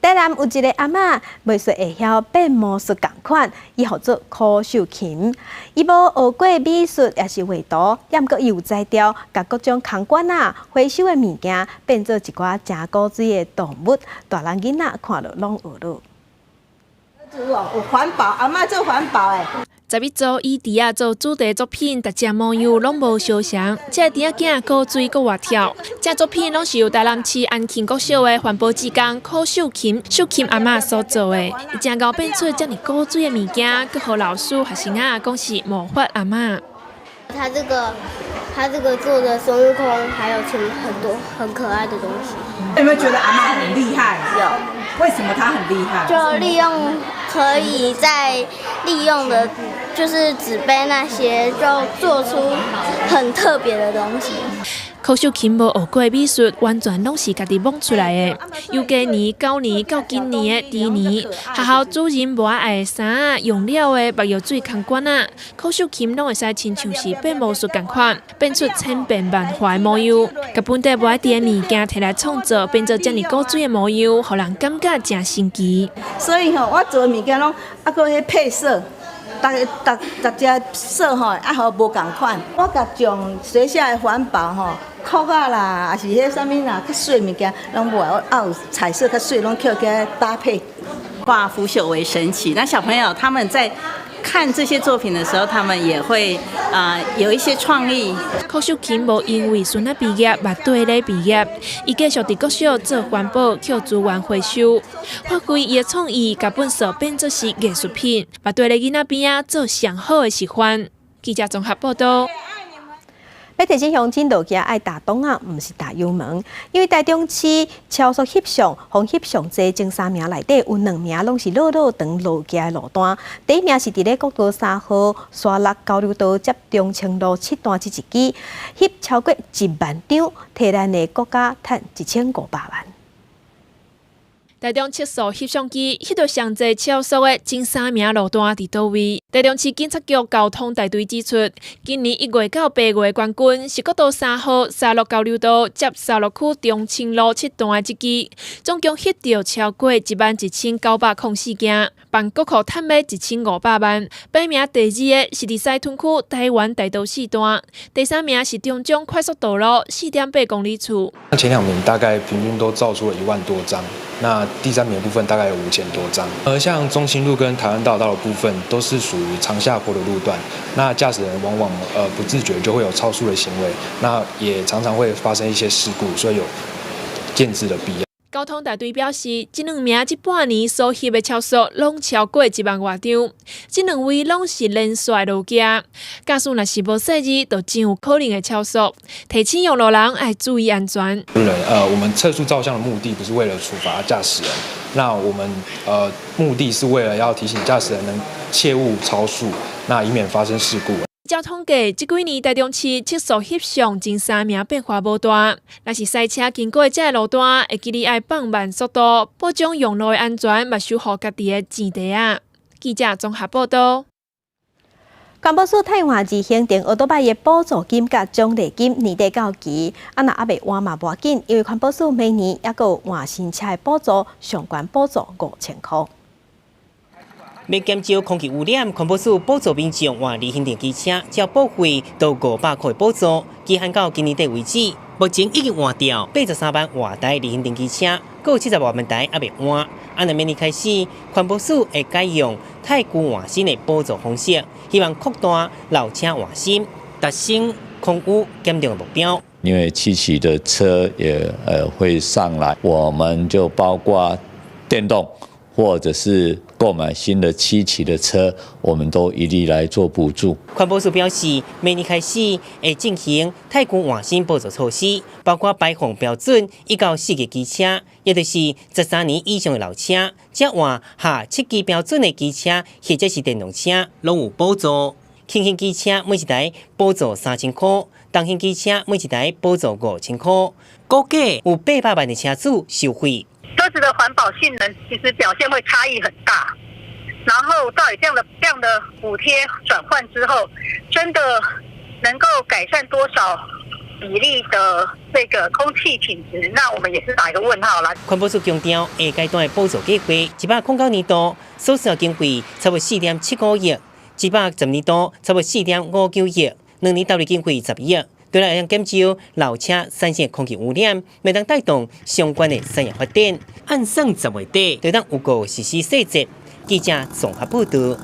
台南有一个阿嬷，袂说会晓变魔术同款，伊号做柯秀琴。伊无学过美术，也是画图，毋过伊有才调，甲各种空管啊、回收的物件变做一寡真古锥的动物，大人囡仔看了拢学了。有环保，阿嬷做环保诶。十一组以猪仔做主题作品，大家模样拢无相像。这猪仔囝古锥阁活跳，这作品拢是由台南市安庆国小的环保志工柯秀琴阿嬷所做的。伊真够变出这么古锥的物件，阁互老师学生啊讲是魔法阿嬷。他这个做的孙悟空，还有很多很可爱的东西。有没有觉得阿嬷很厉害？有。为什么她很厉害？就利用可以再利用的，就是纸杯那些，就做出很特别的东西。柯秀琴无学过美术，完全拢是家己摸出来的。由今年、旧年到今年的第二年，学校主任无爱的衫啊、用料的墨药水空管啊，柯秀琴拢会使亲像是变魔术共款，变出千变万化的模样。甲本地无爱伫的物件摕来创作，变做遮尔古锥的模样，互人感觉真神奇。所以我做的物件拢搁迄配色。逐只色吼，互无共款。我甲从学校的环保吼，壳啊啦，还是迄啥物啦，较水物件，拢无有彩色较水，拢去给搭配。化腐朽为神奇。那小朋友他们在看这些作品的时候，他们也会有一些创意。柯秀琴无因为孙仔毕业，嘛对咧毕业，伊继续伫国小做环保，捡资源回收，发挥伊的创意，甲本书变做是艺术品，嘛对咧囡仔边仔做上好的示范。记者综合报道。要提醒乡亲，路行爱打东啊，唔是打油门。因为台中市超速翕相，红翕相这前3名内底有2名拢是老长路行的路段。第1名是伫咧国道3号沙鹿交流道接中清路7段这一支，翕超过1万张，替咱的国家赚1500万。台中测速翕相机翕到上侪超速的前3名路段伫倒位？台中市警察局交通大队指出，今年1月到8月冠军是国道3号沙鹿交流道接沙鹿区中清路7段的这支，总共翕到超过11904件，办国库赚了1500万。排名第2的是伫西屯区台湾大道4段，第3名是中中快速道路4.8公里处。前2名大概平均都造出了1万多张。那第3名的部分大概有5000多张，而像中清路跟台湾大道的部分都是属于长下坡的路段，那驾驶人往往不自觉就会有超速的行为，那也常常会发生一些事故，所以有建制的必要。交通大队表示，这2名这半年所翕的超速拢超过1万外张，这2位拢是连续路行，驾驶若是无细致，就真有可能会超速。提醒用路人要注意安全。我们测速照相的目的不是为了处罚驾驶人，那我们目的是为了要提醒驾驶人能切勿超速，那以免发生事故。交通局这几年台中市测速翕相前3名变化无大，若是赛车经过这路段，会记得要放慢速度，保障用路的安全，嘛守护家己的钱地啊。记者综合报道。环保署汰换2行程奥多拜的补助金甲奖励金年底到期，若还未换嘛无要紧，因为环保署每年还有换新车的补助，上悬补助5000块。要减少空气污染，环保署补助民众换2行电机车，交保费到500块补助，期限到今年底为止。目前已经换掉83万换台2行电机车，还有70万台还未换。按照明年开始，环保署会改用太旧换新的补助方式，希望扩大老车换新，达成空污减量的目标。因为7期的车也会上来，我们就包括电动或者是购买新的7期的车，我们都一律来做补助。环保署表示，明年开始会进行太旧换新补助措施，包括排放标准1到4级机车，也就是13年以上的老车，则换下7级标准的机车或者是电动车，拢有补助。轻型机车每一台补助3000块，重型机车每一台补助5000块，估计有800万的车主受惠。车子的环保性能其实表现会差异很大，然后到底这样的补贴转换之后，真的能够改善多少比例的这个空气品质？那我们也是打一个问号啦。环保署强调，下阶段的补助计划，109年度所需经费差不多4.75亿，110年度差不多4.59亿，2年投入经费12亿。对来让减少老车产生空气污染，未当带动相关的产业发展。按算10月底，就当有个实施细节。记者综合报道。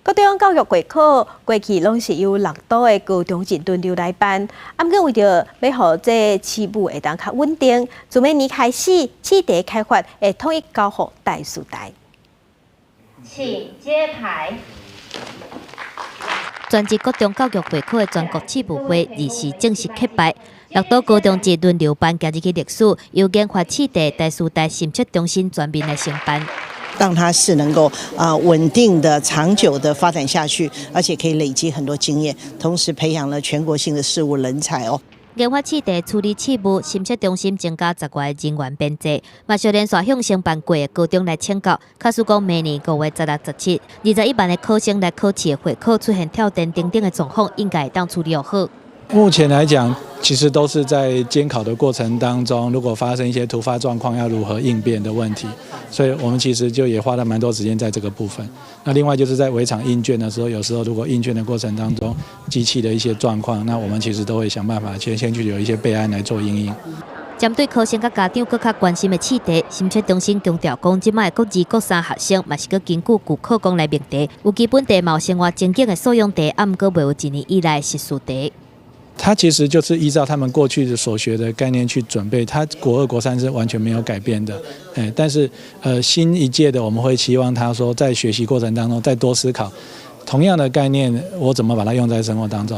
各地方教育会考过去拢是由6都的高中级轮流来办，不过为着要让这起步会当较稳定，从明年开始，市地开发会统一交予大数台。请揭牌。专职高中教育会考的全国起步会日时正式揭牌，6都高中级轮流办，今日起历史由研发市地大数台审测中心全面来承办。让它是能够稳定的、长久的发展下去，而且可以累积很多经验，同时培养了全国性的事务人才哦。研发试地处理器物审测中心增加10个人员编制，嘛小连续向承办过的高中来请教。假使讲明年5月16、17、21万的考生来考试的会考出现跳电等等的状况，应该当处理好。目前来讲，其实都是在监考的过程当中，如果发生一些突发状况，要如何应变的问题，所以我们其实就也花了蛮多时间在这个部分。那另外就是在围场应卷的时候，有时候如果应卷的过程当中，机器的一些状况，那我们其实都会想办法先去有一些备案来做因应。针对考生甲家长更较关心的试题，审测中心强调讲，即卖国2、国3学生嘛是佮根据旧课纲来命题，有基本题、有生活情境的素养题，啊，毋过袂有1年以来实数题。它其实就是依照他们过去的所学的概念去准备，它国2、国3是完全没有改变的。但是新一届的我们会期望他说，在学习过程当中再多思考，同样的概念我怎么把它用在生活当中。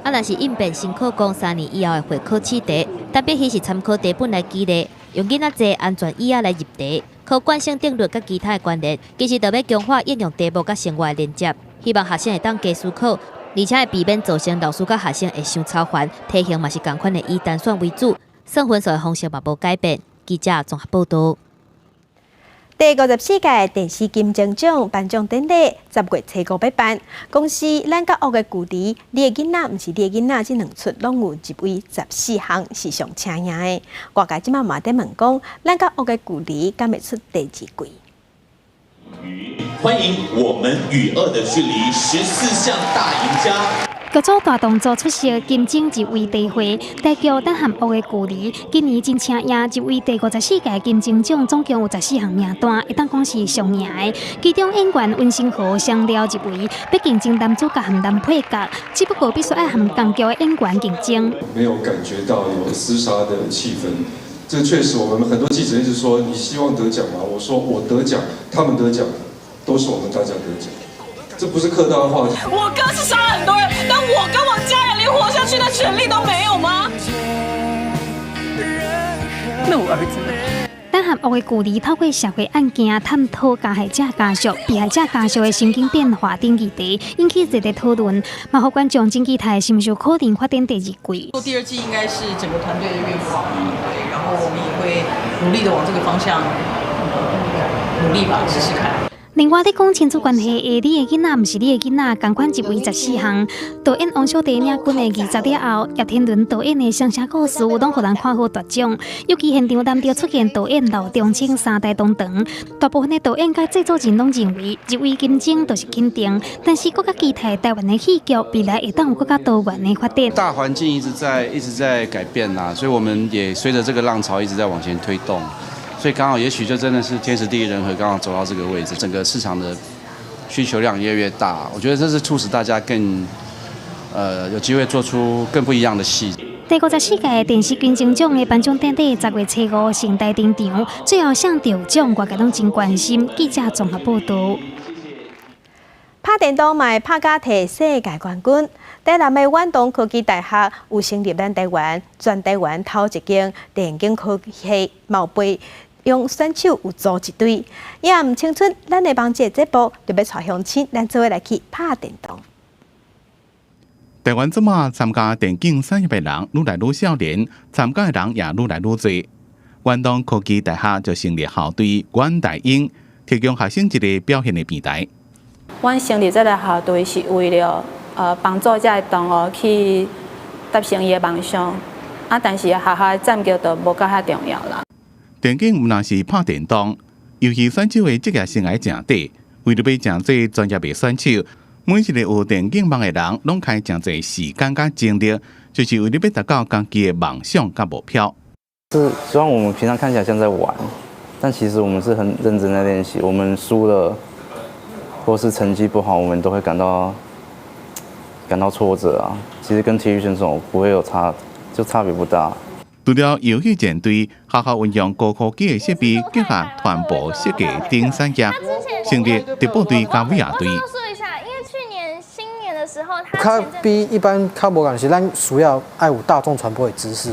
啊，若是应变新课纲3年以后的会考试题，特别是参考题本来激励，用囡仔坐安全椅来入题，考惯性定律甲其他的关联，其实就要强化应用题目甲生活的连接，希望学生会当加思考。而且会避免造成老师甲学生会相操烦，题型嘛是同款的以单选为主，算分数的方式嘛无改变。记者综合报道。第54届电视金钟奖颁奖典礼10月初5要办。公司咱甲学的故事，你的囡仔毋是你的囡仔，这2出拢有入围14项是上请赢的。外界即马嘛在问讲，咱甲学的故事敢会出第2季？欢迎我们与恶的距离14项大赢家。各组大动作出席金钟入围大会，大叫咱和恶的故事，今年真请赢入围第54届金钟奖，总共有14项名单，会当讲是上赢的。其中演员温升豪双料入围，要竞争男主角和男配角，只不过必须爱和同剧的演员竞争。没有感觉到有厮杀的气氛。这确实，我们很多记者一直说你希望得奖吗？我说我得奖，他们得奖，都是我们大家得奖，这不是客套的话题。我哥是杀了很多人，但我跟我家人连活下去的权利都没有吗？那我儿子呢？咱和恶的故事透过社会案件探讨加害者家属、被害者家属的神经变化等议题，引起热烈讨论。嘛，互观众争议台是毋是有可能发展第2季？做第2季应该是整个团队的愿望，对，然后我们也会努力的往这个方向努力吧，试试看。另外，在讲亲子关系的，你的囡仔毋是你的囡仔，同款入围14项。导演王小弟领军的20日后，叶天伦导演的乡下故事，拢互人看好夺奖。尤其现场难得出现导演刘忠清3代同堂，大部分的导演甲制作人拢认为入围金钟就是肯定，但是更加期待台湾的戏剧未来会当有更加多元的发展。大环境一直在改变啦，所以我们也随着这个浪潮一直在往前推动。所以刚好，也许就真的是天时地利人和，刚好走到这个位置，整个市场的需求量越来越大。我觉得这是促使大家更有机会做出更不一样的戏。第54届电视金钟奖的颁奖典礼10月初5盛大登场，最后向得奖外界拢真关心。记者综合报道。拍电动嘛，拍甲摕世界冠军。台南的远东科技大学有成立咱台湾全台湾头一间电竞科技冒杯。用选手有组一队，也唔青春，咱的帮这节目就要带乡亲，咱做伙来去拍电动。台湾即马参加电竞产业的人愈来愈少年，参加的人也愈来愈多。远东科技大学就成立校队远大英，提供学生一个表现的平台。阮成立这个校队是为了帮助这个同学去达成伊的梦想，但是学校的占据就无甲遐重要啦。电竞毋但是拍电动，游戏选手的职业生涯真短。为了要真侪专业的选手，每一个有电竞梦的人，拢开真侪时间甲精力，就是为了要达到家己的梦想甲目标。是虽然我们平常看起来像在玩，但其实我们是很认真在练习。我们输了，或是成绩不好，我们都会感到挫折啊。其实跟体育选手不会有差别不大。除了游戏战队，学校运用高科技的设备，结合团部设计顶产业，成立直播队加 VR 队。说一下，因为去年新年的时候，较比一般较无共是，咱需要爱有大众传播的知识，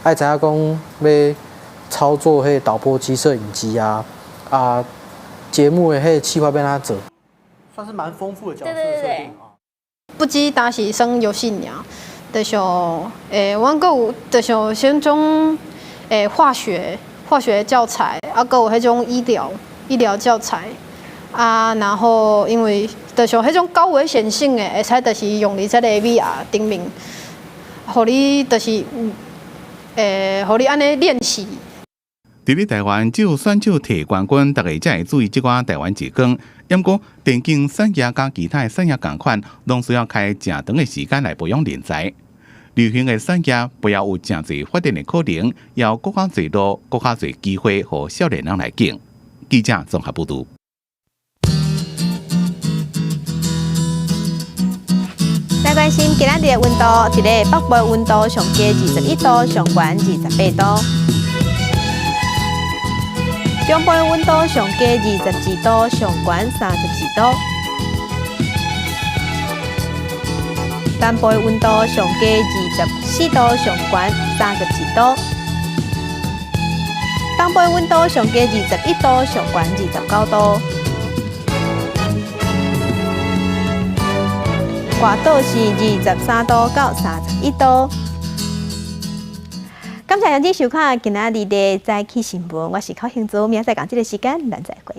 爱知影讲要操作迄导播机、摄影机啊，节目的迄个企划变他做，算是蛮丰富的角色设定。不只单是耍游戏尔，就像阮阁有就像像种化学教材，啊，阁有迄种医疗教材啊，然后因为就像迄种高危险性的，会使就是用你这个 VR 顶面，互你就是互你安尼练习。伫咧台湾，只有选手摕冠军，大家才会注意即款台湾之光。不过，电竞产业甲其他产业同款，拢需要开正长的时间来培养人才。旅行的产业不要有正侪发展的可能，要更加侪路、更加侪机会，和少年人来竞。记者综合报道。来关心今仔日的温度，一个北部温度上低21度，上悬28度。中部温度上低22度，上悬32度；南部温度上低24度，上悬32度；东部温度上低21度，上悬29度；外岛是23度到31度。感谢杨姐收看今仔日的早起新闻，我是高兴祖，明仔载同这个时间咱再会。